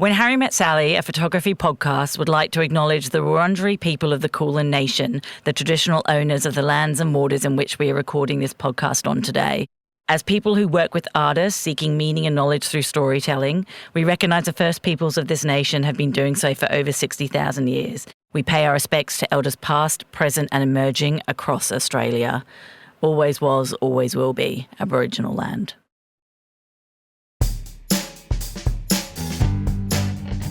When Harry Met Sally, a photography podcast, would like to acknowledge the Wurundjeri people of the Kulin Nation, the traditional owners of the lands and waters in which we are recording this podcast on today. As people who work with artists seeking meaning and knowledge through storytelling, we recognise the first peoples of this nation have been doing so for over 60,000 years. We pay our respects to elders past, present and emerging across Australia. Always was, always will be Aboriginal land.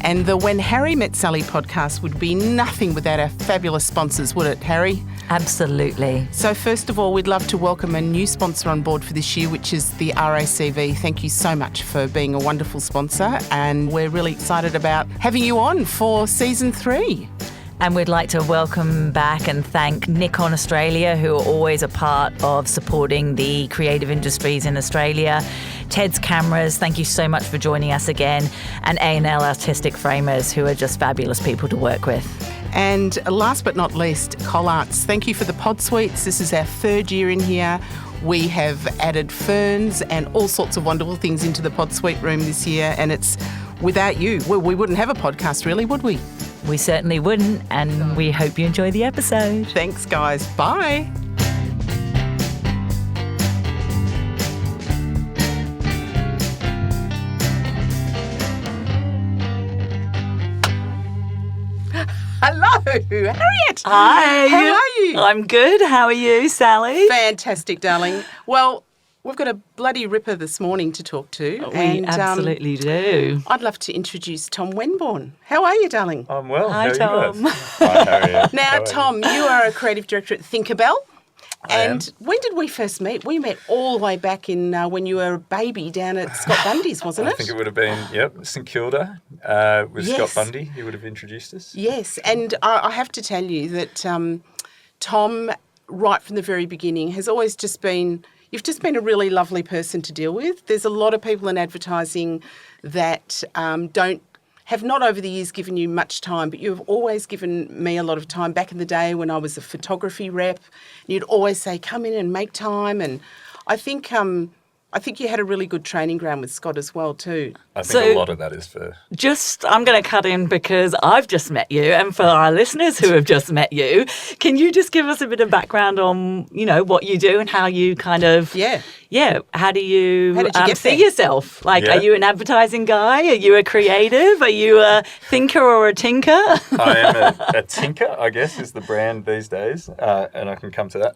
And the When Harry Met Sally podcast would be nothing without our fabulous sponsors, would it, Harry? Absolutely. So first of all, we'd love to welcome a new sponsor on board for this year, which is the RACV. Thank you so much for being a wonderful sponsor, and we're really excited about having you on for Season 3. And we'd like to welcome back and thank Nikon Australia, who are always a part of supporting the creative industries in Australia. Ted's Cameras, thank you so much for joining us again. And A&L Artistic Framers, who are just fabulous people to work with. And last but not least, Col Arts. Thank you for the pod suites. This is our 3rd year in here. We have added ferns and all sorts of wonderful things into the pod suite room this year. And it's without you, we wouldn't have a podcast really, would we? We certainly wouldn't, and we hope you enjoy the episode. Thanks, guys. Bye. Hello, Harriet. Hi. How are you? I'm good. How are you, Sally? Fantastic, darling. Well, we've got a bloody ripper this morning to talk to. We absolutely do. I'd love to introduce Tom Wenborn. How are you, darling? I'm well. Hi, How are Tom. you guys? Hi, Harriet. Now, Tom, you are a creative director at Thinkerbell. I am. And when did we first meet? We met all the way back in when you were a baby down at Scott Bundy's, wasn't it? I think it would have been, St Kilda with Yes. Scott Bundy. He would have introduced us. Yes, and I have to tell you that Tom, right from the very beginning, has always just been... You've just been a really lovely person to deal with. There's a lot of people in advertising that have not over the years given you much time, but you've always given me a lot of time. Back in the day when I was a photography rep, you'd always say, come in and make time. And I think you had a really good training ground with Scott as well too. I think a lot of that is for... I'm going to cut in because I've just met you, and for our listeners who have just met you, can you just give us a bit of background on, what you do and how you kind of... how do you, How did you get see there? yourself? Like, Are you an advertising guy? Are you a creative? Are you a thinker or a tinker? I am a tinker, I guess, is the brand these days, and I can come to that.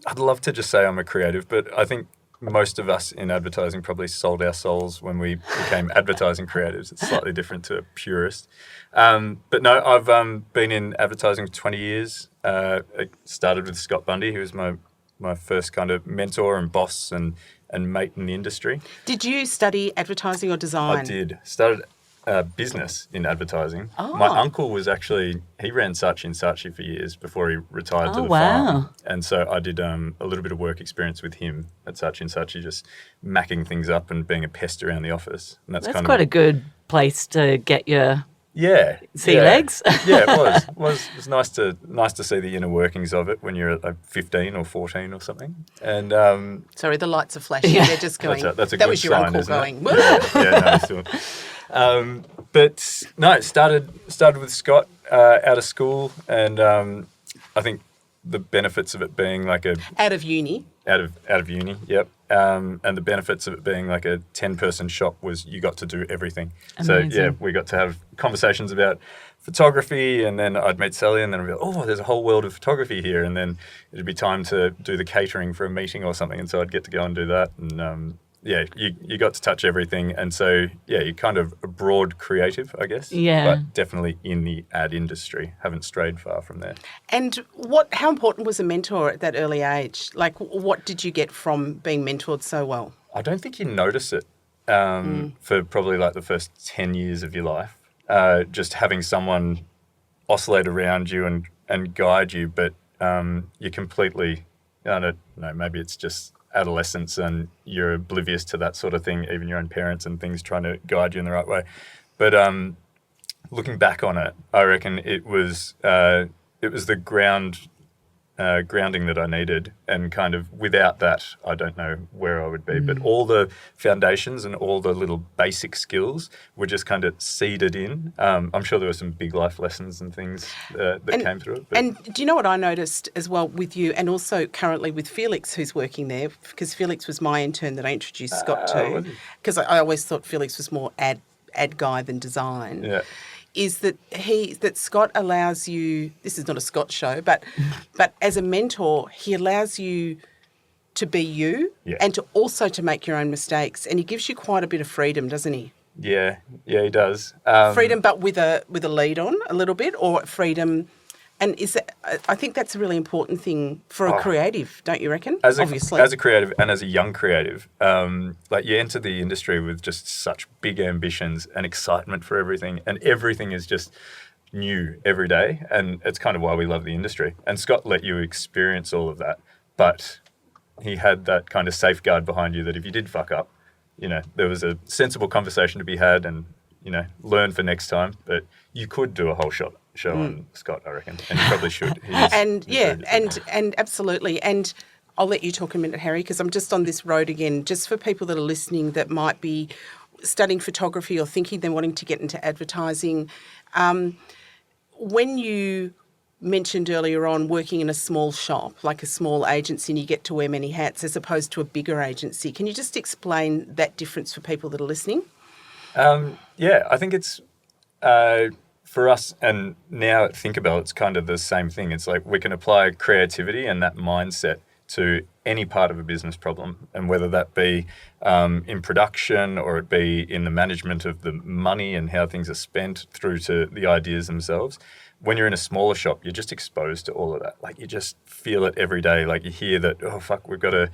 I'd love to just say I'm a creative, but I think most of us in advertising probably sold our souls when we became advertising creatives. It's slightly different to a purist. But no, I've been in advertising for 20 years. I started with Scott Bundy, who was my first kind of mentor and boss and mate in the industry. Did you study advertising or design? I did. Started business in advertising. Oh. My uncle was he ran Saatchi Saatchi for years before he retired to the wow. farm. And so I did a little bit of work experience with him at Saatchi Saatchi, just macking things up and being a pest around the office. And that's kind quite of a good place to get your sea legs. Yeah, it was. It was nice to see the inner workings of it when you're like 15 or 14 or something. And Sorry, the lights are flashing. They're just going. that's a that good was your sign, uncle isn't going. it? No, still. But no, it started with Scott out of school, and I think the benefits of it being like Out of uni. Out of uni, yep. And the benefits of it being like a 10-person shop was you got to do everything. Amazing. So, we got to have conversations about photography, and then I'd meet Sally, and then I'd be like, oh, there's a whole world of photography here. And then it'd be time to do the catering for a meeting or something. And so I'd get to go and do that. And you got to touch everything. And so, you're kind of a broad creative, I guess. Yeah. But definitely in the ad industry. Haven't strayed far from there. And how important was a mentor at that early age? Like, what did you get from being mentored so well? I don't think you notice it for probably like the first 10 years of your life. Just having someone oscillate around you and guide you, but you're completely, I don't know, maybe it's just adolescence and you're oblivious to that sort of thing, even your own parents and things trying to guide you in the right way. But looking back on it, I reckon it was the ground grounding that I needed, and kind of without that, I don't know where I would be. But all the foundations and all the little basic skills were just kind of seeded in. I'm sure there were some big life lessons and things that came through it. But. And do you know what I noticed as well with you, and also currently with Felix, who's working there, because Felix was my intern that I introduced Scott to, because I always thought Felix was more ad guy than design. Yeah. Is that Scott allows you, this is not a Scott show, but as a mentor, he allows you to be you and to also to make your own mistakes. And he gives you quite a bit of freedom, doesn't he? Yeah, he does. Freedom, but with a lead on a little bit, or freedom. And I think that's a really important thing for a creative, don't you reckon? Obviously. As a creative and as a young creative, like you enter the industry with just such big ambitions and excitement for everything, and everything is just new every day, and it's kind of why we love the industry. And Scott let you experience all of that, but he had that kind of safeguard behind you that if you did fuck up, there was a sensible conversation to be had, and learn for next time. But you could do a whole show on Scott, I reckon, and you probably should. And absolutely. And I'll let you talk a minute, Harry, because I'm just on this road again, just for people that are listening that might be studying photography or thinking they're wanting to get into advertising. When you mentioned earlier on working in a small shop, like a small agency, and you get to wear many hats as opposed to a bigger agency, can you just explain that difference for people that are listening? I think it's for us, and now at Thinkerbell, it's kind of the same thing. It's like we can apply creativity and that mindset to any part of a business problem, and whether that be in production or it be in the management of the money and how things are spent through to the ideas themselves. When you're in a smaller shop, you're just exposed to all of that. Like you just feel it every day. Like you hear that, oh, fuck, we've got to,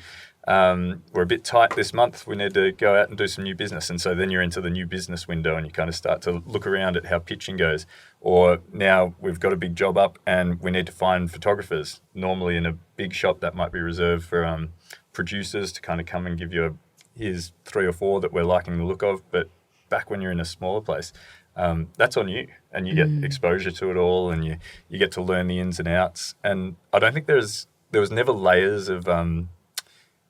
we're a bit tight this month. We need to go out and do some new business. And so then you're into the new business window and you kind of start to look around at how pitching goes. Or now we've got a big job up and we need to find photographers. Normally in a big shop that might be reserved for producers to kind of come and give you here's 3 or 4 that we're liking the look of. But back when you're in a smaller place, that's on you, and you get exposure to it all, and you get to learn the ins and outs. And I don't think there was never layers of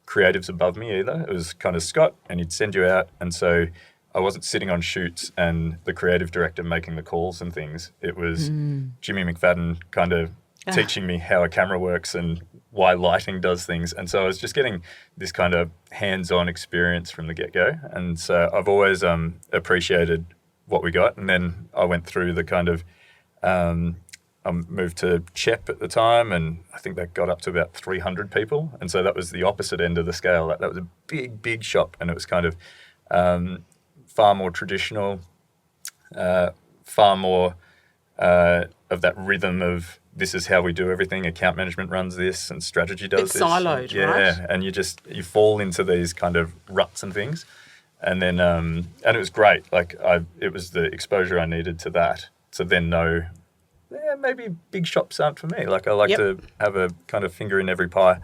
creatives above me either. It was kind of Scott, and he'd send you out, and so I wasn't sitting on shoots and the creative director making the calls and things. It was Jimmy McFadden kind of teaching me how a camera works and why lighting does things. And so I was just getting this kind of hands-on experience from the get-go. And so I've always appreciated what we got. And then I went through the kind of, I moved to CHEP at the time, and I think that got up to about 300 people. And so that was the opposite end of the scale. That was a big, big shop, and it was kind of far more traditional, far more of that rhythm of this is how we do everything. Account management runs this and strategy does this. It's siloed, right? Yeah, and you fall into these kind of ruts and things. And then, and it was great. Like it was the exposure I needed to that to then know, maybe big shops aren't for me. Like I like to have a kind of finger in every pie.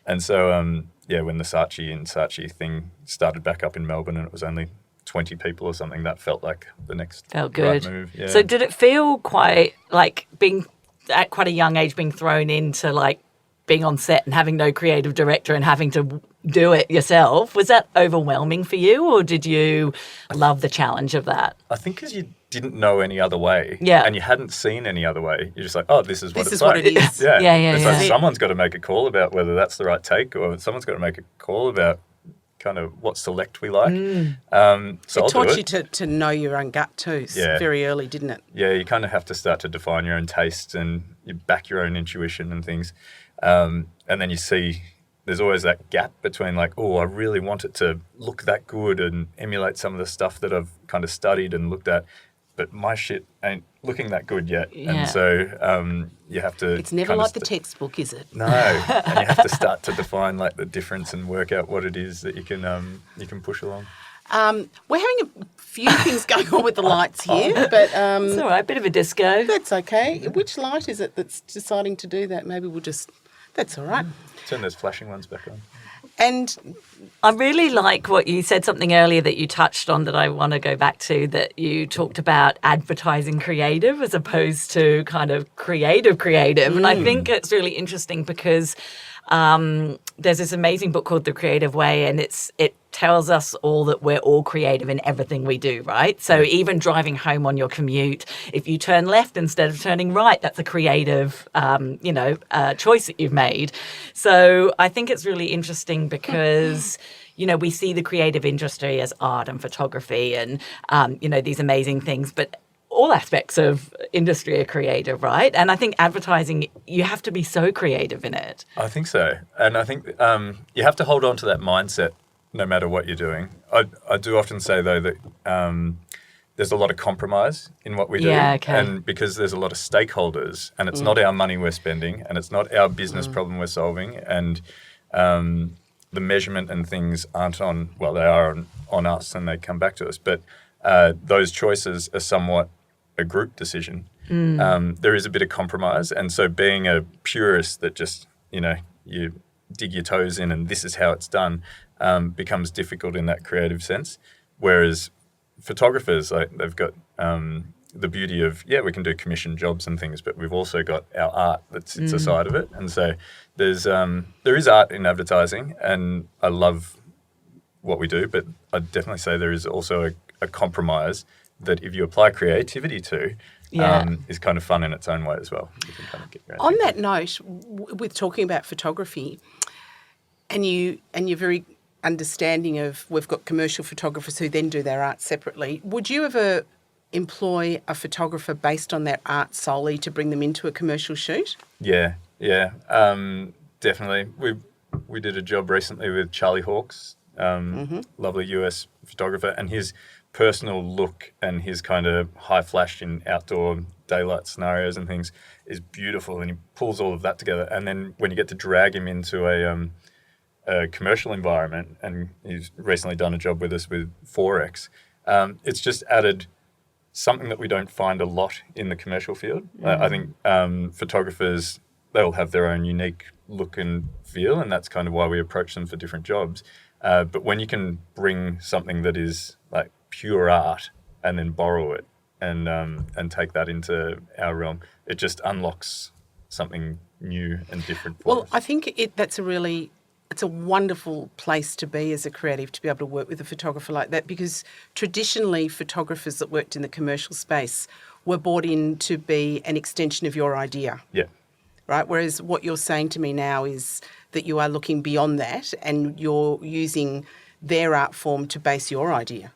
And so, when the Saatchi and Saatchi thing started back up in Melbourne and it was only 20 people or something, that felt like the next right move. Yeah. So did it feel quite like being at quite a young age, being thrown into like being on set and having no creative director and having to do it yourself? Was that overwhelming for you, or did you love the challenge of that? I think because you didn't know any other way, and you hadn't seen any other way. You're just like, oh, this is what it's like. This is what it is. It's like someone's got to make a call about whether that's the right take, or someone's got to make a call about kind of what select we like. So it taught you to know your own gut too, very early, didn't it? Yeah, you kind of have to start to define your own taste and you back your own intuition and things. And then you see there's always that gap between like, oh, I really want it to look that good and emulate some of the stuff that I've kind of studied and looked at, but my shit ain't looking that good yet. Yeah. And so you have to... It's never like the textbook, is it? No. And you have to start to define like the difference and work out what it is that you can push along. We're having a few things going on with the lights here, but... it's all right, bit of a disco. That's okay. Which light is it that's deciding to do that? Maybe we'll just... That's all right. Turn those flashing ones back on. And I really like what you said, something earlier that you touched on that I want to go back to, that you talked about advertising creative as opposed to kind of creative. And I think it's really interesting because there's this amazing book called The Creative Way, and it tells us all that we're all creative in everything we do, right? So even driving home on your commute, if you turn left instead of turning right, that's a creative, choice that you've made. So I think it's really interesting because we see the creative industry as art and photography and, these amazing things, but all aspects of industry are creative, right? And I think advertising, you have to be so creative in it. I think so. And I think you have to hold on to that mindset no matter what you're doing. I do often say, though, that there's a lot of compromise in what we do. Yeah, okay. And because there's a lot of stakeholders and it's not our money we're spending and it's not our business problem we're solving, and the measurement and things aren't on, well, they are on us and they come back to us. But those choices are somewhat a group decision. There is a bit of compromise. And so being a purist that just, you dig your toes in and this is how it's done becomes difficult in that creative sense. Whereas photographers, they've got the beauty of, we can do commission jobs and things, but we've also got our art that sits aside of it. And so there is art in advertising, and I love what we do, but I'd definitely say there is also a compromise that if you apply creativity to, is kind of fun in its own way as well. You can kind of get on that note, with talking about photography, and you're very understanding of, we've got commercial photographers who then do their art separately. Would you ever employ a photographer based on that art solely to bring them into a commercial shoot? Yeah, definitely. We did a job recently with Charlie Hawkes, lovely US photographer, and his personal look and his kind of high flash in outdoor daylight scenarios and things is beautiful, and he pulls all of that together. And then when you get to drag him into a commercial environment, and he's recently done a job with us with Forex, it's just added something that we don't find a lot in the commercial field. I think photographers, they all have their own unique look and feel, and that's kind of why we approach them for different jobs. But when you can bring something that is like pure art and then borrow it and take that into our realm, it just unlocks something new and different for us. I think it's a wonderful place to be as a creative, to be able to work with a photographer like that, because traditionally photographers that worked in the commercial space were brought in to be an extension of your idea. Yeah. Right? Whereas what you're saying to me now is that you are looking beyond that and you're using their art form to base your idea.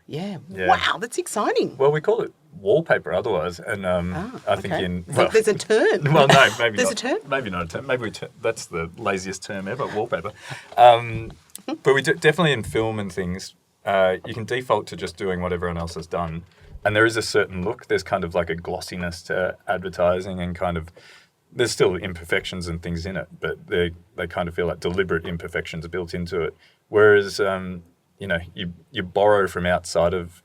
Yeah. Wow, that's exciting. Well, we call it wallpaper otherwise, and I think there's a term. Well, no, maybe there's not. a term. Maybe not a term. Maybe that's the laziest term ever, wallpaper. But we definitely in film and things, you can default to just doing what everyone else has done, and there is a certain look. There's kind of like a glossiness to advertising, and kind of there's still imperfections and things in it, but they kind of feel like deliberate imperfections built into it. Whereas you borrow from outside of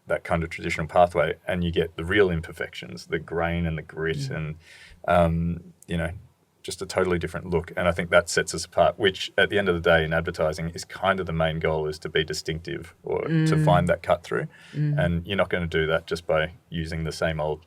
that kind of traditional pathway, and you get the real imperfections, the grain and the grit, and just a totally different look. And I think that sets us apart, which at the end of the day in advertising is kind of the main goal, is to be distinctive or to find that cut through. And you're not going to do that just by using the same old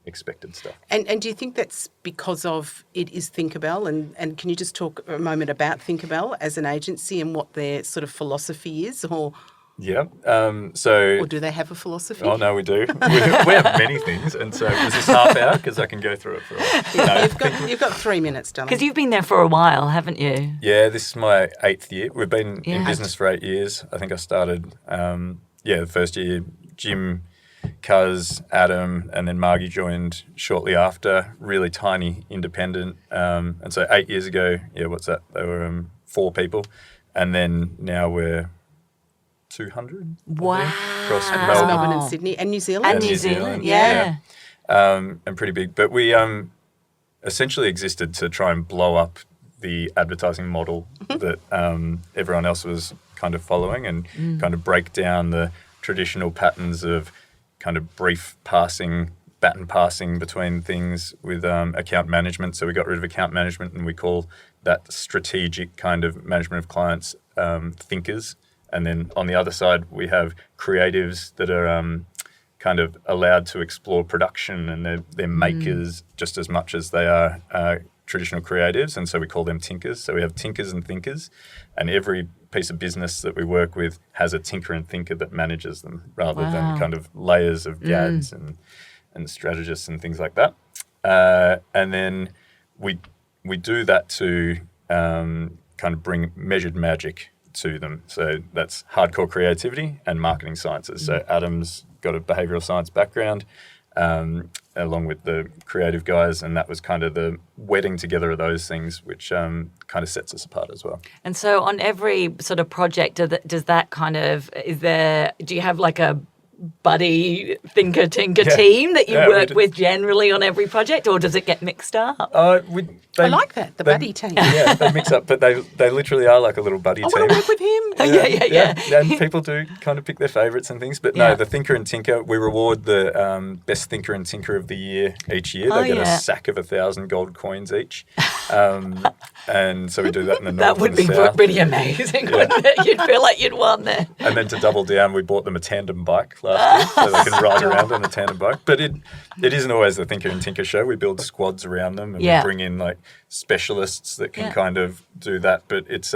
expected stuff. And do you think that's because of it is Thinkerbell? And can you just talk a moment about Thinkerbell as an agency and what their sort of philosophy is? Or do they have a philosophy? Oh, no, we do. we have many things. And so is this half hour? Because I can go through it for a while. You've got 3 minutes, darling. Because you've been there for a while, haven't you? Yeah, this is my 8th year. We've been in business for 8 years. I think I started, the first year, Jim, Cuz, Adam, and then Margie joined shortly after, really tiny, independent. And so 8 years ago, what's that? They were 4 people. And then now we're 200. Wow. Across Melbourne and Sydney and New Zealand. And New Zealand, yeah. And pretty big. But we essentially existed to try and blow up the advertising model that everyone else was kind of following, and kind of break down the traditional patterns of kind of brief passing, baton passing between things with account management. So we got rid of account management and we call that strategic kind of management of clients, thinkers. And then on the other side, we have creatives that are kind of allowed to explore production, and they're makers just as much as they are traditional creatives. And so we call them tinkers. So we have tinkers and thinkers, and every piece of business that we work with has a tinker and thinker that manages them, rather than kind of layers of gads and strategists and things like that. And then we do that to kind of bring measured magic to them. So that's hardcore creativity and marketing sciences. So Adam's got a behavioural science background, along with the creative guys, and that was kind of the wedding together of those things, which kind of sets us apart as well. And so on every sort of project, does that kind of, do you have like a buddy thinker tinker team that you work with generally on every project, or does it get mixed up? I like that, the buddy team. Yeah, they mix up, but they literally are like a little buddy team. I want to work with him. Yeah. And people do kind of pick their favourites and things, but no, the thinker and tinker, we reward the best thinker and tinker of the year each year. They get a sack of 1,000 gold coins each. And so we do that in the north. That would be pretty amazing, wouldn't it? You'd feel like you'd won there. And then to double down, we bought them a tandem bike last year, so they can ride around on a tandem bike. But it isn't always the thinker and tinker show. We build squads around them, and we bring in like specialists that can kind of do that. But it's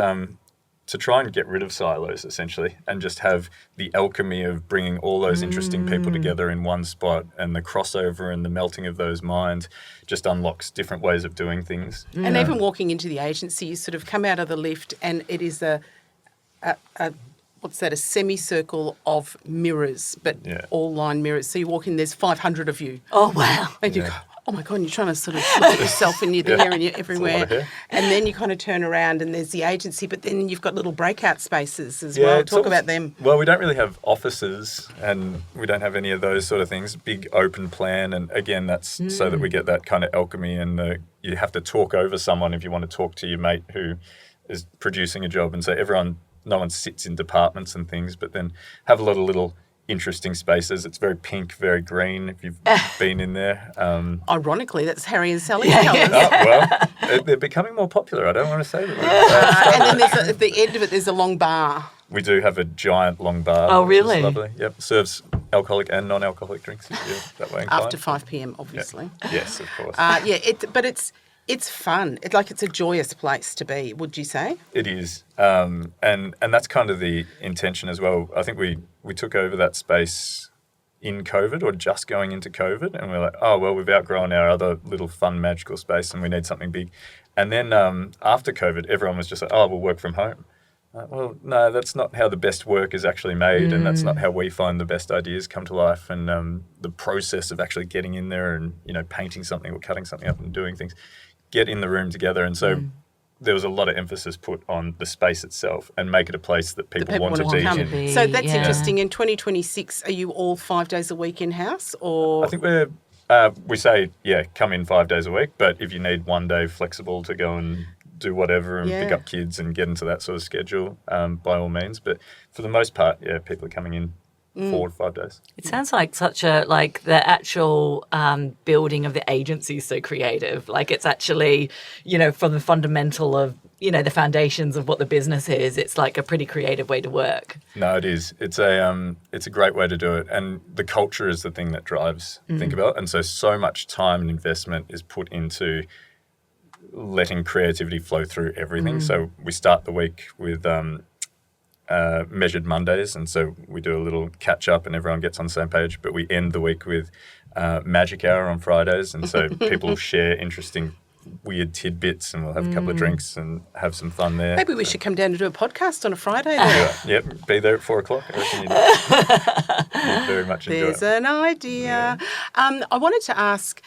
to try and get rid of silos, essentially, and just have the alchemy of bringing all those interesting people together in one spot, and the crossover and the melting of those minds just unlocks different ways of doing things. And even walking into the agency, you sort of come out of the lift and it is a semicircle of mirrors, but all line mirrors. So you walk in, there's 500 of you. Oh, wow. And you go, oh my God, and you're trying to sort of look at yourself and you're there and you're everywhere. And then you kind of turn around and there's the agency, but then you've got little breakout spaces as well. Talk about them. Well, we don't really have offices and we don't have any of those sort of things. Big open plan. And again, that's so that we get that kind of alchemy, and you have to talk over someone if you want to talk to your mate who is producing a job. And so no one sits in departments and things, but then have a lot of little interesting spaces. It's very pink, very green, if you've been in there. Ironically, that's Harry and Sally's colours. Well, they're becoming more popular. I don't want to say that. And then at the end of it, there's a long bar. We do have a giant long bar. Oh, really? Which is lovely. Yep. Serves alcoholic and non-alcoholic drinks if you're that way inclined. After 5 p.m, obviously. Yeah. Yes, of course. But it's fun. It's a joyous place to be, would you say? It is. And that's kind of the intention as well. I think we took over that space in COVID, or just going into COVID, and we're like, oh, well, we've outgrown our other little fun, magical space and we need something big. And then after COVID, everyone was just like, oh, we'll work from home. Well, no, that's not how the best work is actually made, and that's not how we find the best ideas come to life. And the process of actually getting in there and, painting something or cutting something up and doing things, get in the room together. And so there was a lot of emphasis put on the space itself and make it a place that people want to be in. So that's interesting. In 2026, are you all 5 days a week in-house? Or? I think we say, come in 5 days a week, but if you need one day flexible to go and do whatever and pick up kids and get into that sort of schedule, by all means. But for the most part, people are coming in 4 to 5 days. It sounds like the actual building of the agency is so creative. Like it's actually, from the fundamental of, the foundations of what the business is, it's like a pretty creative way to work. No, it is. It's a great way to do it. And the culture is the thing that drives Thinkerbell. And so much time and investment is put into letting creativity flow through everything. So we start the week with measured Mondays, and so we do a little catch up and everyone gets on the same page, but we end the week with magic hour on Fridays, and so people share interesting weird tidbits, and we'll have a couple of drinks and have some fun there. Maybe we should come down and do a podcast on a Friday then. Yep, be there at 4 o'clock. I reckon you'd very much enjoy it. There's an idea. I wanted to ask,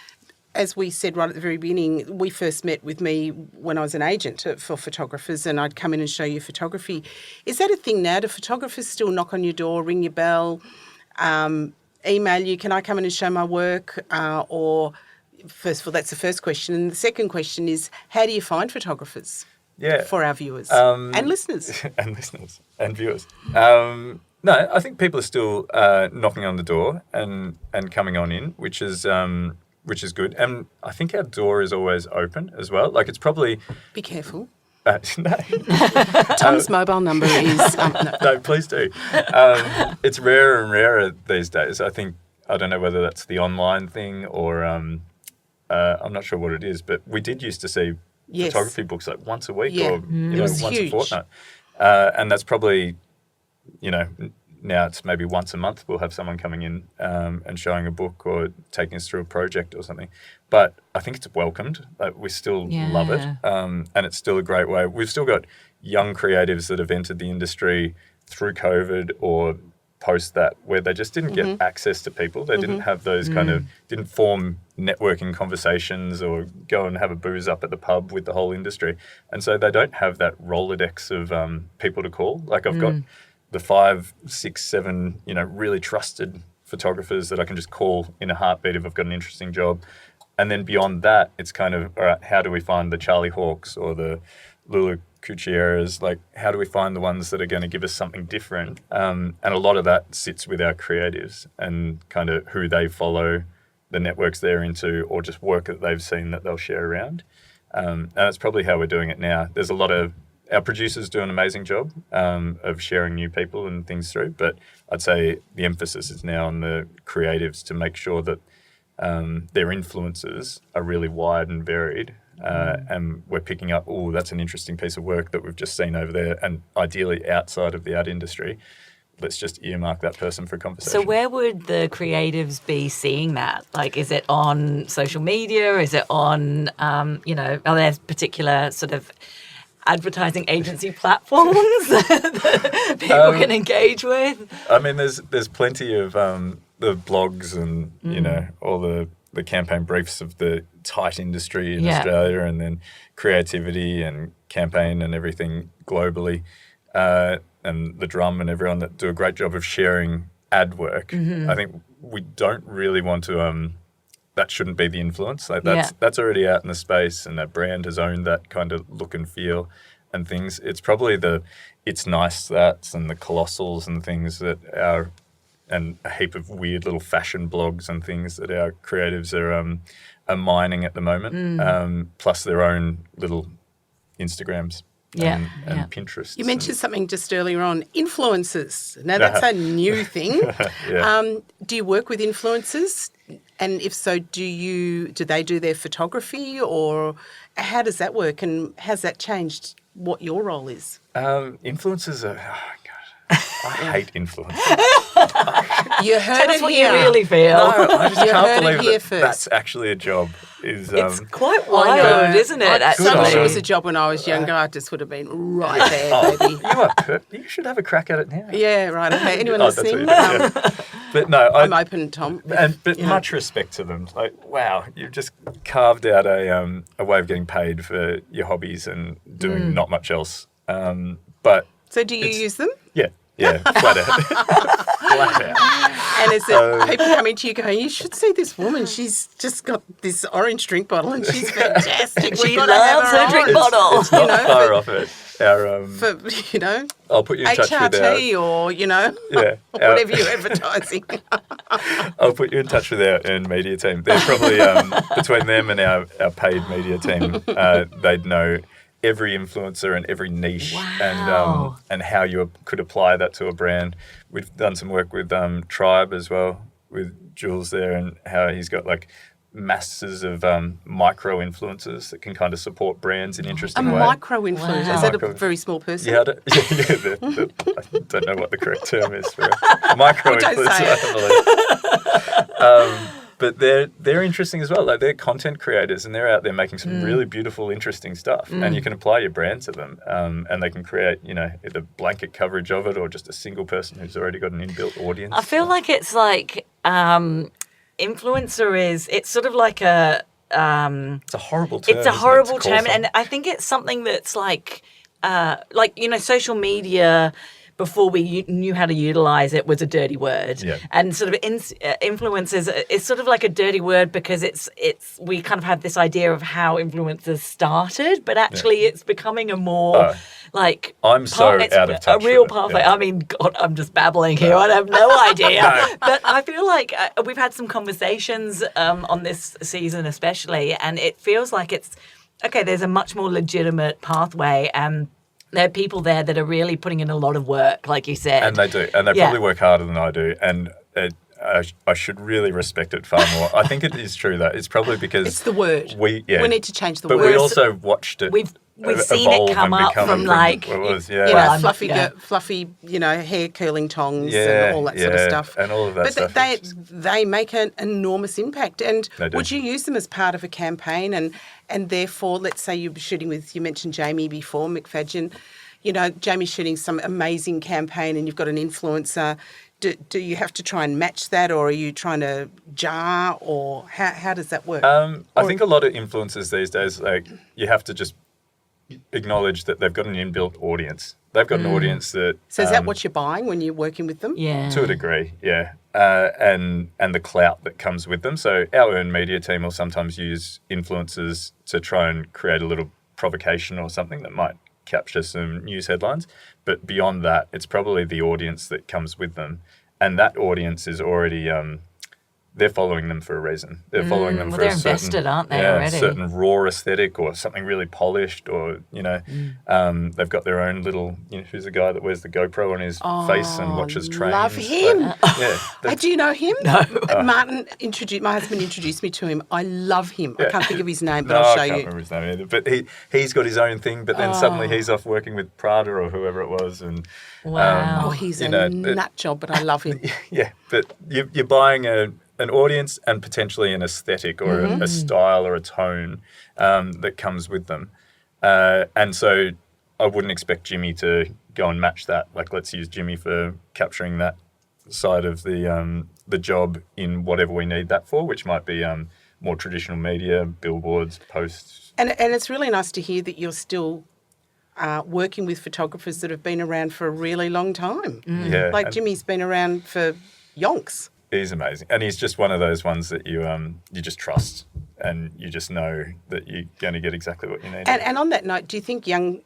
as we said right at the very beginning, we first met with me when I was an agent for photographers, and I'd come in and show you photography. Is that a thing now? Do photographers still knock on your door, ring your bell, email you, can I come in and show my work? Or first of all, that's the first question. And the second question is, how do you find photographers for our viewers and listeners? And listeners and viewers. No, I think people are still knocking on the door and coming on in, which is which is good. And I think our door is always open as well. Like, it's probably... Be careful. No. Tom's mobile number is... no. No, please do. It's rarer and rarer these days. I don't know whether that's the online thing or I'm not sure what it is, but we did used to see photography books like once a week or once huge. a fortnight. And that's probably, now it's maybe once a month we'll have someone coming in and showing a book or taking us through a project or something. But I think it's welcomed. We still love it. And it's still a great way. We've still got young creatives that have entered the industry through COVID or post that, where they just didn't get access to people. They didn't have those didn't form networking conversations or go and have a booze up at the pub with the whole industry. And so they don't have that Rolodex of people to call. Like, I've got the 5, 6, 7, really trusted photographers that I can just call in a heartbeat if I've got an interesting job. And then beyond that, it's kind of, all right, how do we find the Charlie Hawks or the Lulu Cucieras? Like, how do we find the ones that are going to give us something different? And a lot of that sits with our creatives and kind of who they follow, the networks they're into, or just work that they've seen that they'll share around. And that's probably how we're doing it now. There's a lot of... Our producers do an amazing job of sharing new people and things through, but I'd say the emphasis is now on the creatives to make sure that their influences are really wide and varied. And we're picking up, that's an interesting piece of work that we've just seen over there, and ideally outside of the art industry. Let's just earmark that person for conversation. So where would the creatives be seeing that? Like, is it on social media? Is it on, are there particular sort of advertising agency platforms that people can engage with? I mean, there's plenty of the blogs and, all the campaign briefs of the tight industry in Australia, and then creativity and campaign and everything globally, and the Drum and everyone that do a great job of sharing ad work. I think we don't really want to... that shouldn't be the influence. Like, that's already out in the space, and that brand has owned that kind of look and feel and things. It's probably the It's Nice That's and the Colossals and things that and a heap of weird little fashion blogs and things that our creatives are mining at the moment, plus their own little Instagrams. And Pinterest. You mentioned something just earlier on, influencers. Now, that's a new thing. Do you work with influencers? And if so, do they do their photography, or how does that work, and has that changed what your role is? Influencers are... I hate influencers. You heard Tell us it what here. you really feel. No, I just You heard can't it believe here that first. that's actually a job. It's quite wild, isn't it, I actually? wish it was a job when I was younger. I just would have been right there, baby. You should have a crack at it now. Yeah, right. Okay. Anyone That's listening? what you do, But no, I'm open, Tom. But much respect to them. Like, wow, you've just carved out a way of getting paid for your hobbies and doing not much else. But So do you use them? Yeah, flat out. Flat out. And is it people coming to you going, you should see this woman. She's just got this orange drink bottle and she's fantastic. She We've got to have loves her her drink on." bottle. It's not far off it. Our, For, I'll put you in touch with our... HRT or, whatever you're advertising. I'll put you in touch with our earned media team. They're probably, between them and our paid media team, they'd know every influencer and every niche. Wow. And how you could apply that to a brand. We've done some work with Tribe as well, with Jules there, and how he's got like masses of micro influencers that can kind of support brands in interesting ways. Micro influencer. Wow. Is that a very small person? Yeah, I don't know what the correct term is for a micro influencer, I believe. But they're interesting as well. Like, they're content creators and they're out there making some really beautiful, interesting stuff. And you can apply your brand to them, and they can create, either blanket coverage of it or just a single person who's already got an inbuilt audience. I feel like it's like influencer it's sort of like a... it's a horrible term. It's a horrible term, and I think it's something that's like social media before we knew how to utilize it was a dirty word. Yeah. And sort of influencers is sort of like a dirty word because it's we kind of have this idea of how influencers started, but actually it's becoming a more like I'm so it's out of touch a real with it. pathway. Yeah. I mean, God, I'm just babbling here. I have no idea. But I feel like we've had some conversations on this season especially, and it feels like it's okay, there's a much more legitimate pathway, and there are people there that are really putting in a lot of work, like you said. And they do. And they probably work harder than I do. And I should really respect it far more. I think it is true, though. It's probably because... It's the word. We need to change the but word. But we also watched it We've seen it come up from like... fluffy, hair curling tongs and all that sort of stuff. And all of that stuff. But they make an enormous impact. And would you use them as part of a campaign? And therefore, let's say you're shooting with, you mentioned Jamie before, McFadgen. Jamie's shooting some amazing campaign and you've got an influencer. Do you have to try and match that, or are you trying to jar, or how does that work? I think a lot of influencers these days, like, you have to just acknowledge that they've got an inbuilt audience. They've got an audience that... So is that what you're buying when you're working with them? Yeah. To a degree, yeah. And the clout that comes with them. So our earned media team will sometimes use influencers to try and create a little provocation or something that might capture some news headlines. But beyond that, it's probably the audience that comes with them. And that audience is already... they're following them for a reason. They're following them for a certain... They're invested, aren't they, already? certain raw aesthetic or something really polished, or, they've got their own little... who's the guy that wears the GoPro on his face and watches trains? Love him. Do you know him? No. My husband introduced me to him. I love him. I can't think of his name, but I'll show you. I can't remember his name either. But he's got his own thing, but then suddenly he's off working with Prada or whoever it was. And wow. He's a nut job, but I love him. Yeah, but you're buying an audience and potentially an aesthetic or a style or a tone that comes with them. And so I wouldn't expect Jimmy to go and match that. Like, let's use Jimmy for capturing that side of the job in whatever we need that for, which might be more traditional media, billboards, posts. And it's really nice to hear that you're still working with photographers that have been around for a really long time. Yeah. Like Jimmy's been around for yonks. He's amazing. And he's just one of those ones that you just trust, and you just know that you're going to get exactly what you need. And on that note, do you think young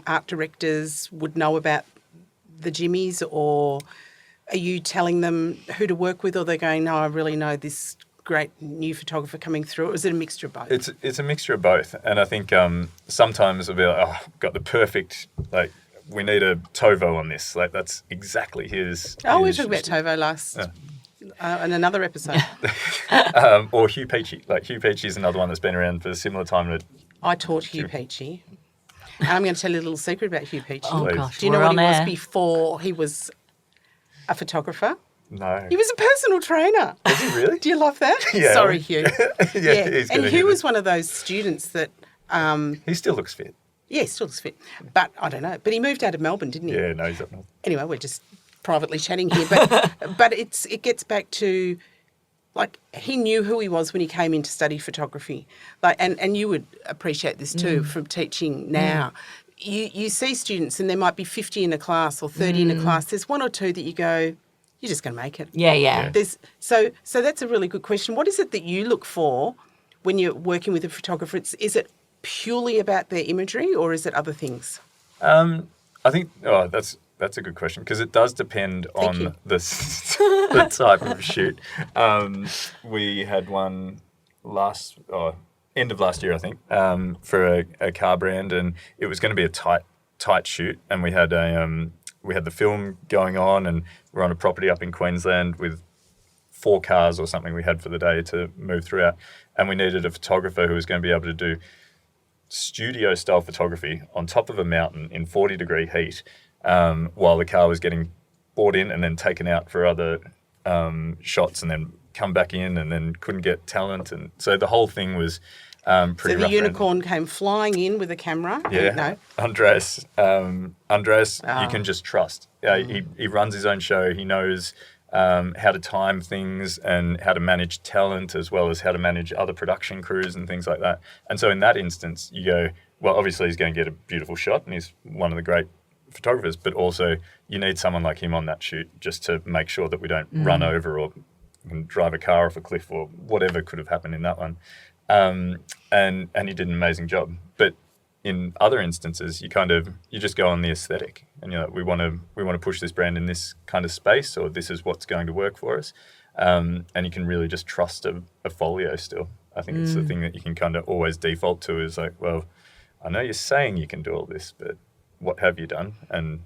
art directors would know about the Jimmies, or are you telling them who to work with, or they're going, no, I really know this great new photographer coming through? Or is it a mixture of both? It's a mixture of both. And I think sometimes it'll be like, I've got the perfect, like, we need a Tovo on this. Like, that's exactly his... Oh, we were talking about Tovo last... in another episode. Or Hugh Peachy. Like, Hugh Peachy is another one that's been around for a similar time. I taught Hugh Peachy. And I'm going to tell you a little secret about Hugh Peachy. Oh, gosh. Do you know what he was before he was a photographer? No. He was a personal trainer. Is he really? Do you love that? Yeah. Sorry, Hugh. He's and Hugh was one of those students that... he still looks fit. Yeah, he still looks fit. But I don't know. But he moved out of Melbourne, didn't he? Yeah, no, he's up north. Anyway, we're just privately chatting here. But it gets back to, like, he knew who he was when he came in to study photography. Like, and you would appreciate this too from teaching now. You see students and there might be 50 in a class or 30 in a class. There's one or two that you go, you're just going to make it. Yeah. So that's a really good question. What is it that you look for when you're working with a photographer? Is it purely about their imagery, or is it other things? I think that's a good question, because it does depend on the type of shoot. We had one end of last year, I think, for a car brand, and it was going to be a tight shoot, and we had the film going on, and we're on a property up in Queensland with 4 cars or something we had for the day to move throughout, and we needed a photographer who was going to be able to do studio-style photography on top of a mountain in 40-degree heat while the car was getting brought in and then taken out for other shots, and then come back in, and then couldn't get talent. And so the whole thing was pretty rough. So the unicorn came flying in with a camera? Yeah. No. Andres, you can just trust. He runs his own show. He knows how to time things and how to manage talent, as well as how to manage other production crews and things like that. And so in that instance, you go, well, obviously he's going to get a beautiful shot, and he's one of the great photographers, but also you need someone like him on that shoot just to make sure that we don't run over or drive a car off a cliff or whatever could have happened in that one. And he did an amazing job. But in other instances, you just go on the aesthetic, and you're like, we want to push this brand in this kind of space, or this is what's going to work for us. And you can really just trust a folio still. I think it's the thing that you can kind of always default to is like, well, I know you're saying you can do all this, but what have you done? And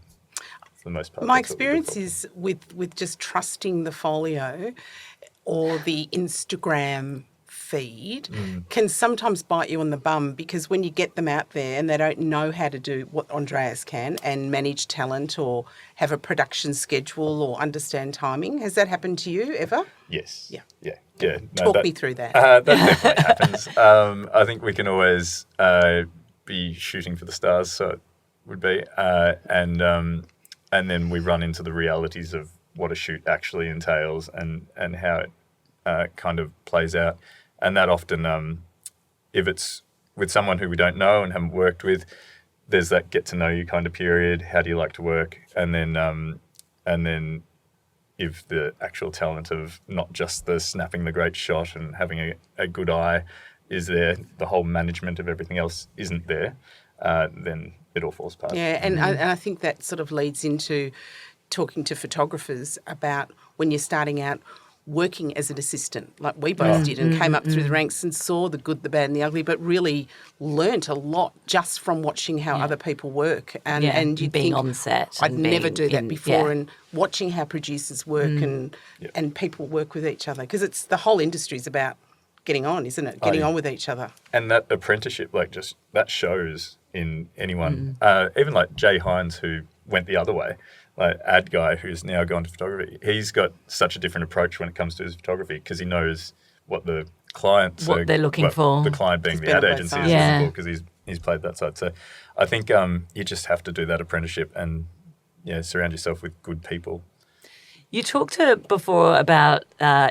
for the most part, my experience is with just trusting the folio or the Instagram feed can sometimes bite you on the bum, because when you get them out there and they don't know how to do what Andreas can and manage talent or have a production schedule or understand timing. Has that happened to you ever? Yes. Yeah. No, Talk me through that. That definitely happens. I think we can always be shooting for the stars, so it would be, and then we run into the realities of what a shoot actually entails and how it kind of plays out. And that often, if it's with someone who we don't know and haven't worked with, there's that get to know you kind of period. How do you like to work? And then if the actual talent of not just the snapping the great shot and having a good eye is there, the whole management of everything else isn't there, then it all falls apart. Yeah, and I think that sort of leads into talking to photographers about when you're starting out working as an assistant, like we both did, and came up through the ranks and saw the good, the bad and the ugly, but really learnt a lot just from watching how other people work. And you being think, on set. I'd never do that before, Yeah. and watching how producers work and people work with each other, because it's the whole industry is about getting on, isn't it? Getting on with each other. And that apprenticeship, like, just that shows in anyone, even like Jay Hines, who went the other way, like ad guy who's now gone to photography. He's got such a different approach when it comes to his photography, because he knows what the clients What they're looking for. The client being He's the been ad on both agency sides. is Yeah. looking for, because he's played that side. So I think you just have to do that apprenticeship and surround yourself with good people. You talked before about,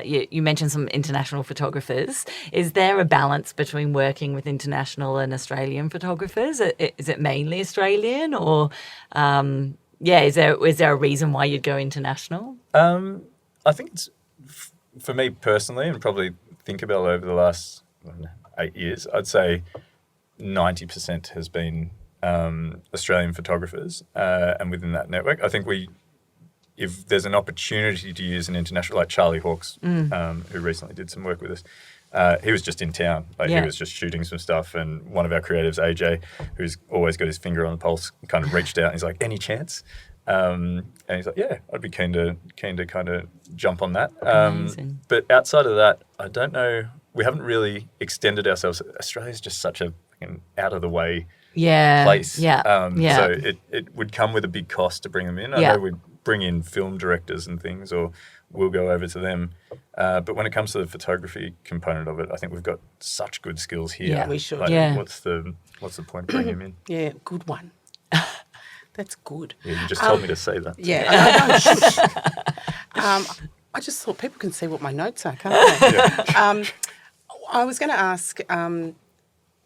you mentioned some international photographers. Is there a balance between working with international and Australian photographers? Is it mainly Australian, or, is there a reason why you'd go international? I think it's, for me personally, and probably Thinkerbell over the last 8 years, I'd say 90% has been Australian photographers, and within that network, I think if there's an opportunity to use an international, like Charlie Hawkes, who recently did some work with us, he was just in town. He was just shooting some stuff, and one of our creatives, AJ, who's always got his finger on the pulse, kind of reached out and he's like, any chance? And he's like, yeah, I'd be keen to kind of jump on that. Amazing. But outside of that, I don't know. We haven't really extended ourselves. Australia's just such a out of the way place. So it would come with a big cost to bring them in. I know we bring in film directors and things, or we'll go over to them. But when it comes to the photography component of it, I think we've got such good skills here. Yeah, we should. What's the point of bringing them in? Yeah, good one. That's good. Yeah, you just told me to say that. Yeah, I shush. I just thought people can see what my notes are, can't they? Yeah. I was going to ask,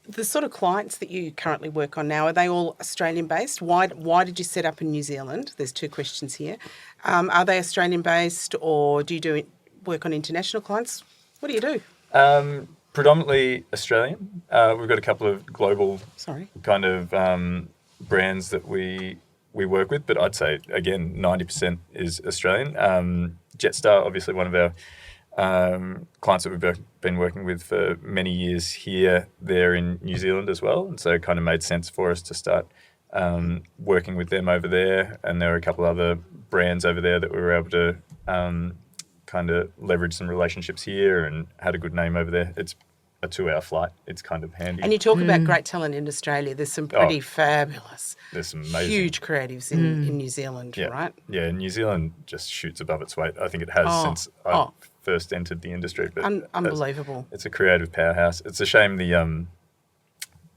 the sort of clients that you currently work on now, are they all Australian-based? Why did you set up in New Zealand? There's two questions here. Are they Australian-based, or do you work on international clients? What do you do? Predominantly Australian. We've got a couple of global kind of brands that we work with, but I'd say, again, 90% is Australian. Jetstar, obviously one of our clients that we've been working with for many years here. They're in New Zealand as well, and so it kind of made sense for us to start working with them over there. And there are a couple other brands over there that we were able to kind of leverage some relationships here and had a good name over there. It's a 2-hour flight. It's kind of handy. And you talk about great talent in Australia. There's some pretty fabulous, there's some amazing, huge creatives in New Zealand, yeah, right? Yeah, New Zealand just shoots above its weight. I think it has since I first entered the industry. But unbelievable. It's a creative powerhouse. It's a shame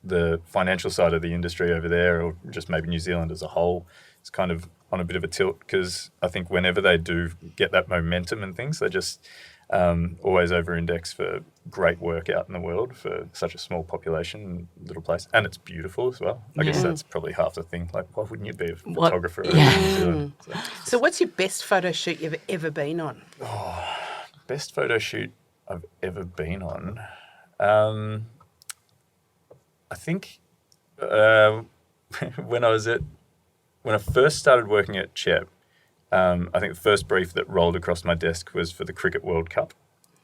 the financial side of the industry over there, or just maybe New Zealand as a whole, is kind of on a bit of a tilt, because I think whenever they do get that momentum and things, they just always over-index for great work out in the world for such a small population, little place. And it's beautiful as well. I guess that's probably half the thing. Like, why wouldn't you be a photographer over in New Zealand? So what's your best photo shoot you've ever been on? Best photo shoot I've ever been on? I think when I first started working at CHEP, I think the first brief that rolled across my desk was for the Cricket World Cup,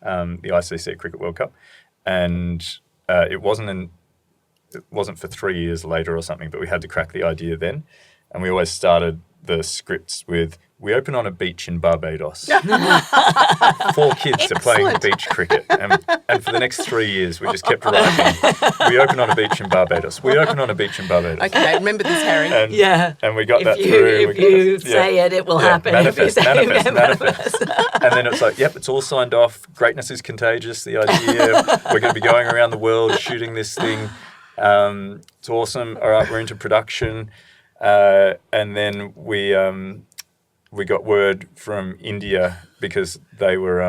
the ICC Cricket World Cup, and it wasn't for 3 years later or something, but we had to crack the idea then, and we always started the scripts with, we open on a beach in Barbados. 4 kids are playing beach cricket. And for the next 3 years, we just kept writing, we open on a beach in Barbados. We open on a beach in Barbados. Okay, remember this, Harry. And we got that through. If you say it will happen. Manifest. And then it's like, yep, it's all signed off. Greatness is contagious, the idea. We're going to be going around the world shooting this thing. It's awesome. All right, we're into production. And then we got word from India, because they were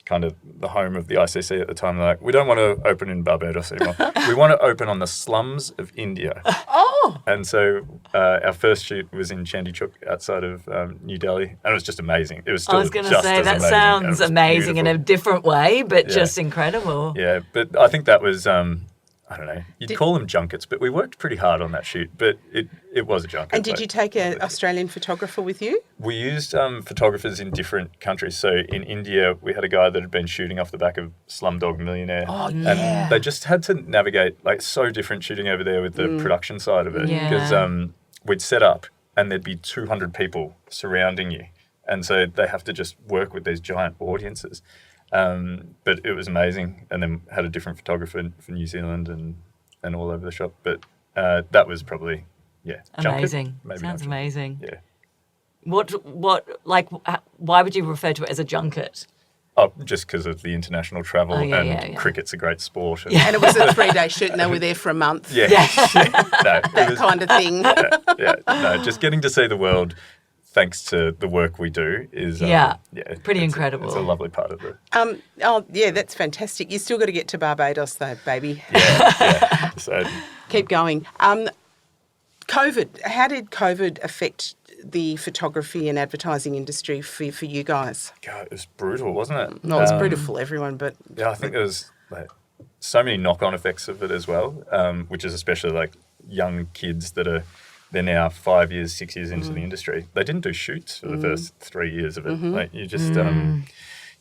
kind of the home of the ICC at the time. They're like, we don't want to open in Barbados anymore. We want to open on the slums of India. Oh! And so our first shoot was in Chandigarh outside of New Delhi, and it was just amazing. It was still I was going to just say, as that amazing. sounds amazing in a different way, but Yeah. just incredible. Yeah, but I think that was... I don't know. You'd call them junkets, but we worked pretty hard on that shoot. But it was a junket. And did you take an Australian photographer with you? We used photographers in different countries. So in India, we had a guy that had been shooting off the back of Slumdog Millionaire. Oh, yeah. And they just had to navigate, like, so different shooting over there with the production side of it. Yeah. Because we'd set up and there'd be 200 people surrounding you. And so they have to just work with these giant audiences. But it was amazing, and then had a different photographer for New Zealand and all over the shop. But that was probably, Amazing. Junket, maybe Sounds not. amazing. Yeah. Why would you refer to it as a junket? Oh, just because of the international travel, yeah. cricket's a great sport. And, And it was a 3-day shoot and they were there for a month. No, That kind of thing. No, just getting to see the world, thanks to the work we do, is pretty incredible. It's a lovely part of it. That's fantastic. You still got to get to Barbados though, baby. Yeah. So, Keep going. COVID. How did COVID affect the photography and advertising industry for you guys? God, it was brutal, wasn't it? No, it was brutal for everyone, but yeah, I think there was so many knock-on effects of it as well, which is especially like young kids they're now 5 years, 6 years into the industry. They didn't do shoots for the first 3 years of it. Like you just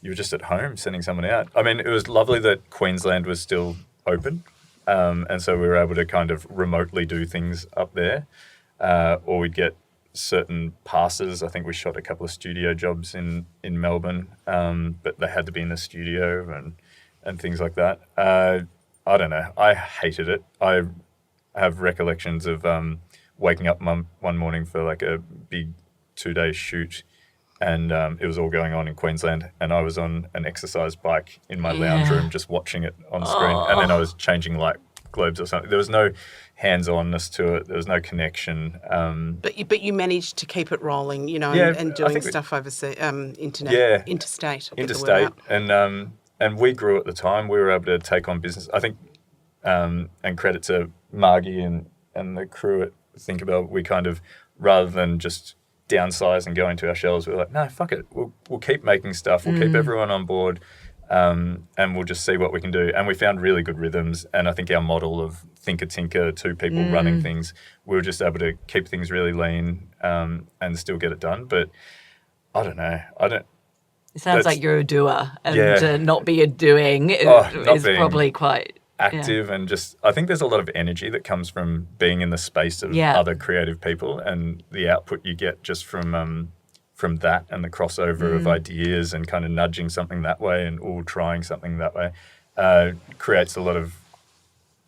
you were just at home sending someone out. I mean, it was lovely that Queensland was still open, and so we were able to kind of remotely do things up there, or we'd get certain passes. I think we shot a couple of studio jobs in Melbourne, but they had to be in the studio and things like that. I don't know. I hated it. I have recollections of waking up one morning for like a big 2-day shoot, and it was all going on in Queensland, and I was on an exercise bike in my lounge room just watching it on screen, and then I was changing light globes or something. There was no hands-onness to it. There was no connection. But you managed to keep it rolling, and doing stuff overseas, interstate. Interstate, and we grew at the time. We were able to take on business. I think, and credit to Margie and the crew at Thinkerbell, we kind of, rather than just downsize and go into our shells, we were like, no, fuck it. We'll keep making stuff. We'll keep everyone on board, and we'll just see what we can do. And we found really good rhythms. And I think our model of thinker, 2 people running things, we were just able to keep things really lean and still get it done. But I don't know. It sounds like you're a doer, and to not be a doing is probably quite active, and just I think there's a lot of energy that comes from being in the space of other creative people, and the output you get just from that, and the crossover of ideas and kind of nudging something that way and all trying something that way creates a lot of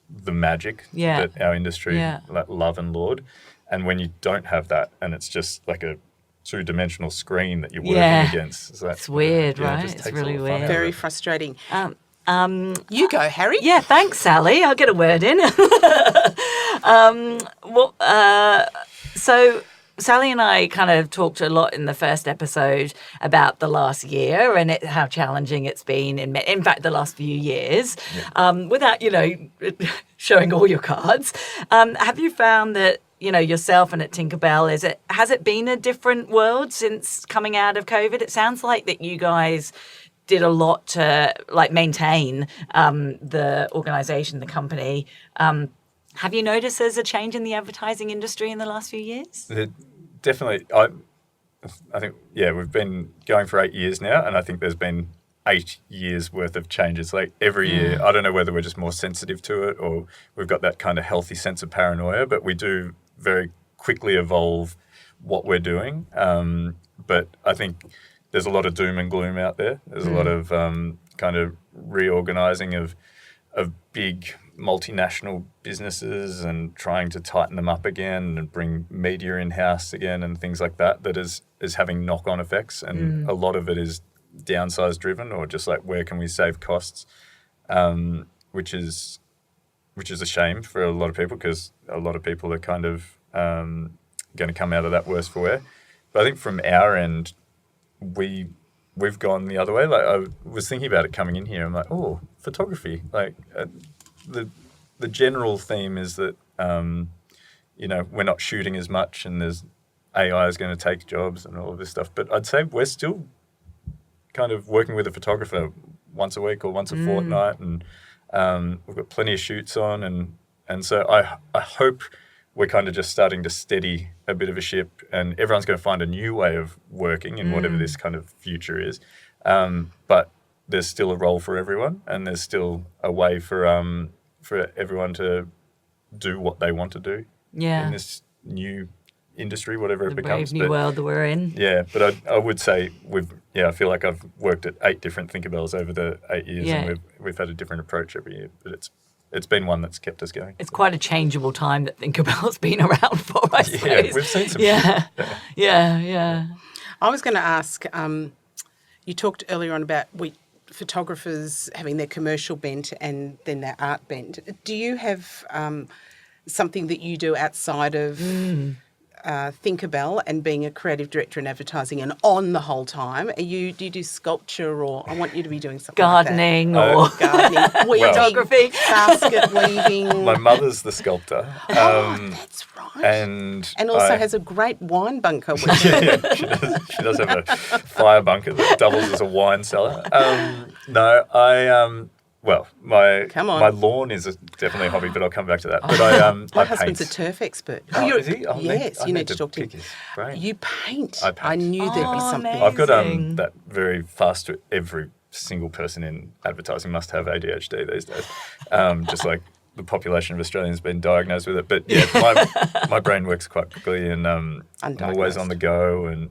the magic that our industry love and laud. And when you don't have that, and it's just like a 2-dimensional screen that you're working against, so it's weird, right? It It's really weird. Very frustrating. You go, Harry. Yeah, thanks, Sally. I'll get a word in. So Sally and I kind of talked a lot in the first episode about the last year and how challenging it's been, in fact, the last few years, without, showing all your cards. Have you found that, yourself and at Thinkerbell, has it been a different world since coming out of COVID? It sounds like that you guys did a lot to maintain the organisation, the company. Have you noticed there's a change in the advertising industry in the last few years? Definitely. I think, we've been going for 8 years now, and I think there's been 8 years worth of changes. Like every year, I don't know whether we're just more sensitive to it or we've got that kind of healthy sense of paranoia, but we do very quickly evolve what we're doing. But I think there's a lot of doom and gloom out there. There's a lot of kind of reorganising of big multinational businesses and trying to tighten them up again and bring media in-house again and things like that is having knock-on effects. And a lot of it is downsize driven or just like where can we save costs, which is a shame for a lot of people because a lot of people are kind of going to come out of that worse for wear. But I think from our end, we've gone the other way. Like I was thinking about it coming in here. I'm like, photography. Like the general theme is that we're not shooting as much, and there's AI is going to take jobs and all of this stuff. But I'd say we're still kind of working with a photographer once a week or once a fortnight, and we've got plenty of shoots on, and so I hope we're kind of just starting to steady a bit of a ship, and everyone's going to find a new way of working in whatever this kind of future is. But there's still a role for everyone, and there's still a way for everyone to do what they want to do in this new industry, whatever it becomes. The brave new world that we're in. Yeah, but I would say I feel like I've worked at 8 different Thinkerbells over the 8 years, and we've had a different approach every year, but it's been one that's kept us going. It's quite a changeable time that Thinkerbell's been around for, I suppose. Yeah, we've seen some. Yeah. I was going to ask, you talked earlier on about photographers having their commercial bent and then their art bent. Do you have something that you do outside of Thinkerbell and being a creative director in advertising and on the whole time? Do you do sculpture, or I want you to be doing something gardening like that? Gardening, weaving, photography, basket weaving. My mother's the sculptor. That's right. And also has a great wine bunker with her. Yeah, she does have a fire bunker that doubles as a wine cellar. My lawn is definitely a hobby, but I'll come back to that. But my I husband's paint. a turf expert. Is he? Yes, you need to talk to him. You paint. I knew there'd be something. Amazing. I've got that very fast. Every single person in advertising must have ADHD these days. Just like the population of Australians has been diagnosed with it. But yeah, my brain works quite quickly, and I'm always on the go. And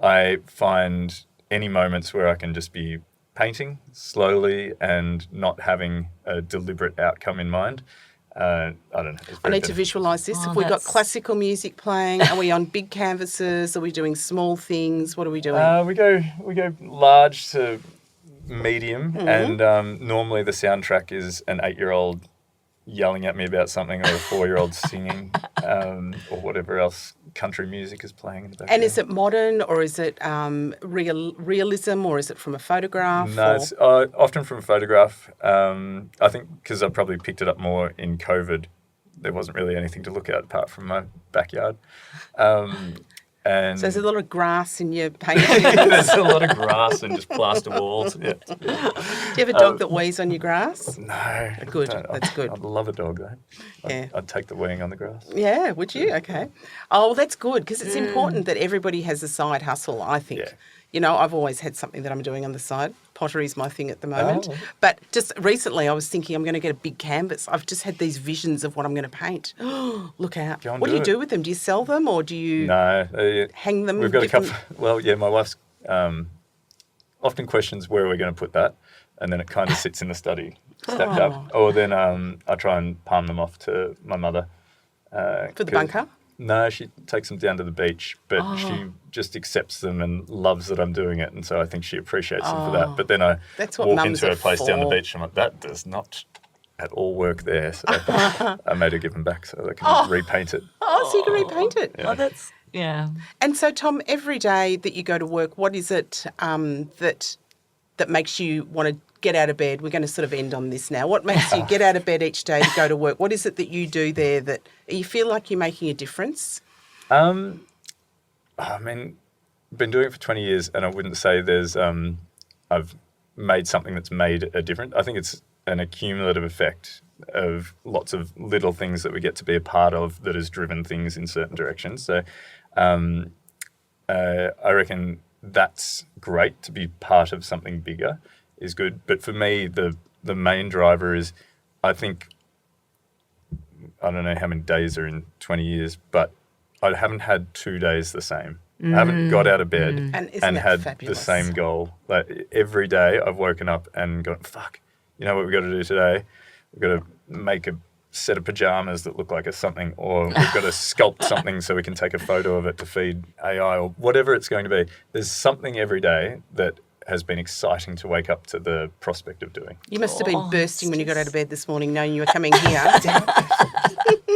I find any moments where I can just be painting slowly and not having a deliberate outcome in mind. I don't know. I need to visualise this. Have we got classical music playing? Are we on big canvases? Are we doing small things? What are we doing? We go large to medium, and normally the soundtrack is an 8-year-old yelling at me about something, or a 4-year-old singing, or whatever else country music is playing in the background. And is it modern, or is it realism, or is it from a photograph? No, it's often from a photograph. I think because I probably picked it up more in COVID, there wasn't really anything to look at apart from my backyard. So there's a lot of grass in your painting. There's a lot of grass and just plaster walls. Yeah. Do you have a dog that wees on your grass? No. Good. That's good. I'd love a dog though. I'd take the weeing on the grass. Yeah, would you? Okay. Oh, well, that's good, because it's important that everybody has a side hustle, I think. Yeah. You know, I've always had something that I'm doing on the side. Pottery's my thing at the moment. Oh. But just recently I was thinking I'm going to get a big canvas. I've just had these visions of what I'm going to paint. Look out. What do you do with them? Do you sell them, or do you hang them? We've got a couple. Well, yeah, my wife's often questions where are we going to put that, and then it kind of sits in the study stacked up. Or then I try and palm them off to my mother. For the bunker? No, she takes them down to the beach, but she just accepts them and loves that I'm doing it, and so I think she appreciates them for that. But then I walk into a place down the beach and I'm like, that does not at all work there. So I made her give them back so they can repaint it. Oh, so you can repaint it. Yeah. Oh, that's Yeah. And so, Tom, every day that you go to work, what is it that makes you want to get out of bed? We're going to sort of end on this now. What makes you get out of bed each day to go to work? What is it that you do there that you feel like you're making a difference? I mean, I've been doing it for 20 years, and I wouldn't say there's I've made something that's made a difference. I think it's an accumulative effect of lots of little things that we get to be a part of that has driven things in certain directions. So I reckon that's great to be part of something bigger is good. But for me, the main driver is, I think, I don't know how many days are in 20 years, but I haven't had 2 days the same. I haven't got out of bed and had fabulous? the same goal. Like every day I've woken up and gone, fuck, you know what we've got to do today? We've got to make a set of pajamas that look like a something, or we've got to sculpt something so we can take a photo of it to feed AI, or whatever it's going to be. There's something every day that has been exciting to wake up to the prospect of doing. You must have been bursting when you got out of bed this morning knowing you were coming here.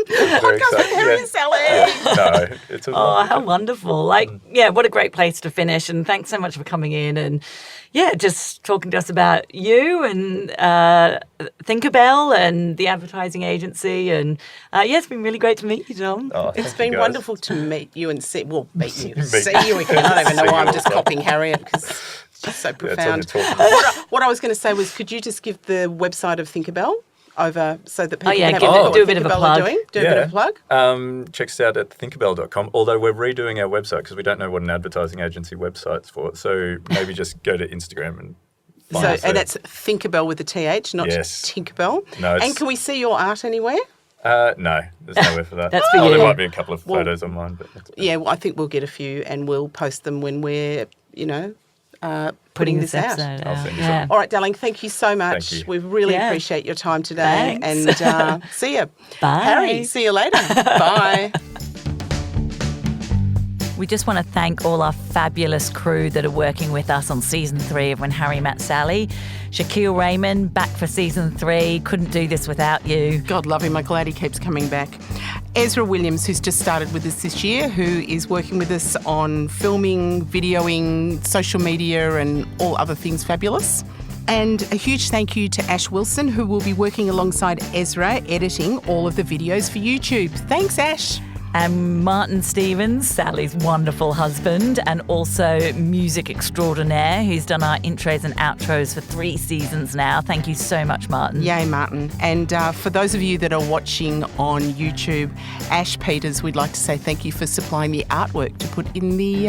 Very exciting. Harry and Sally. Yeah. No, it's a how wonderful. Like, yeah, what a great place to finish. And thanks so much for coming in and, yeah, just talking to us about you and Thinkerbell and the advertising agency. And, it's been really great to meet you, Tom. Oh, It's thank been you, guys. wonderful to meet you and see you. Meet See you. you again. I don't even know See why you I'm just also. copying Harriet because it's just so That's all profound. you're talking What I was going to say was, could you just give the website of Thinkerbell over so that people yeah, can have give a it- look at do a what bit of a Thinkerbell plug. are doing? Do a bit of a plug? Check us out at thinkerbell.com, although we're redoing our website because we don't know what an advertising agency website's for. So maybe just go to Instagram and find us And there. that's Thinkerbell with a TH, not Yes. Tinkerbell. No, And it's- can we see your art anywhere? No, there's nowhere for that. That's for There you. might be a couple of photos online, but that's Yeah, well, I think we'll get a few and we'll post them when we're, putting this out. episode I'll out. send you Yeah. some. All right, darling, thank you so much. Thank you. We really Yeah. appreciate your time today. Thanks. And see you. Bye. Harry, see you later. Bye. We just want to thank all our fabulous crew that are working with us on season 3 of When Harry Met Sally. Shaquille Raymond, back for season 3. Couldn't do this without you. God love him. I'm glad he keeps coming back. Ezra Williams, who's just started with us this year, who is working with us on filming, videoing, social media and all other things fabulous. And a huge thank you to Ash Wilson, who will be working alongside Ezra, editing all of the videos for YouTube. Thanks, Ash. And Martin Stevens, Sally's wonderful husband, and also music extraordinaire, who's done our intros and outros for 3 seasons now. Thank you so much, Martin. Yay, Martin. And for those of you that are watching on YouTube, Ash Peters, we'd like to say thank you for supplying the artwork to put in the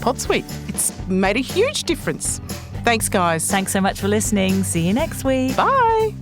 pod suite. It's made a huge difference. Thanks, guys. Thanks so much for listening. See you next week. Bye.